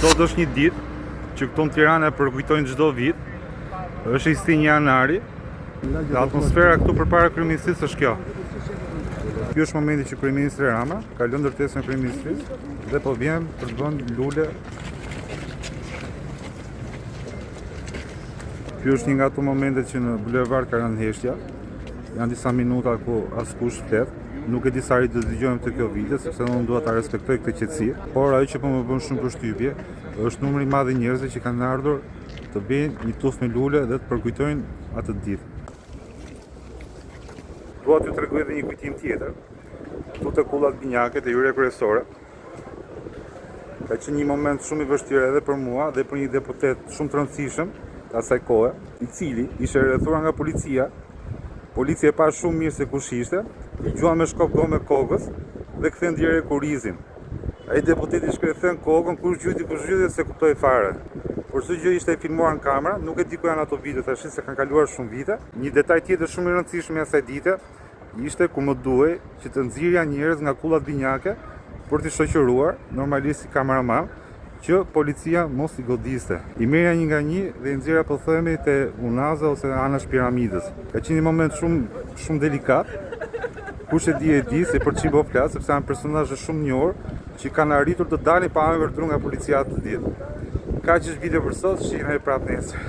Sot është një ditë që këtu në Tiranë e përkujtojnë çdo vit. Është 21 janari. Dhe atmosfera këtu përpara kryeministrisë është kjo. Ky është momenti që kryeministri Rama ka lënë ndërtesën e kryeministrisë dhe po vjen për të vënë lule. Ky është një nga ato momentet që në bulevard ka rënë heshtja. Janë disa minuta ku askush flet. Nuk e di sa ri të dëgjojmë të kjo video, sepse unë dua ta respektoj këtë qetësi. Por ajo që po më bën shumë përshtypje është numri i madh i njerëzve që kanë ardhur të bëjnë një tufë me lule dhe të përkujtojnë atë ditë. Dua t'ju tregoj edhe një kujtim tjetër. Këtu te kullat binjake te hyrja kryesore. Ka qenë një moment shumë i vështirë edhe për mua dhe për një deputet shumë të rëndësishëm të asaj kohe, i cili ishte rrethuar nga policia. Policia e pa shumë mirë se kush ishte, i gjuan me shkop gomë me kokës dhe kthen direkt kurizin. Ai deputeti shkrethen kokën, kush gjyti se kuptoi fare. Por çdo gjë ishte e filmuar në kamera, nuk e di ku janë ato video, tash se kanë kaluar shumë vite. Një detaj tjetër shumë i rëndësishëm i asaj dite ishte ku më duhej që të nxirja njerëz nga kullat binjake për t'i shoqëruar, normalisht si kameraman, që policia mos i godiste. I merja një nga një dhe i nxjerrja po themi te Unaza ose anash piramidës. Ka qenë një moment shumë delikat. Kush e di se për çim po flas, sepse janë personazhe shumë njohur që kanë arritur të dalin pa ardhur nga policia të ditë. Kaq është video për sot, shihemi prapë nesër.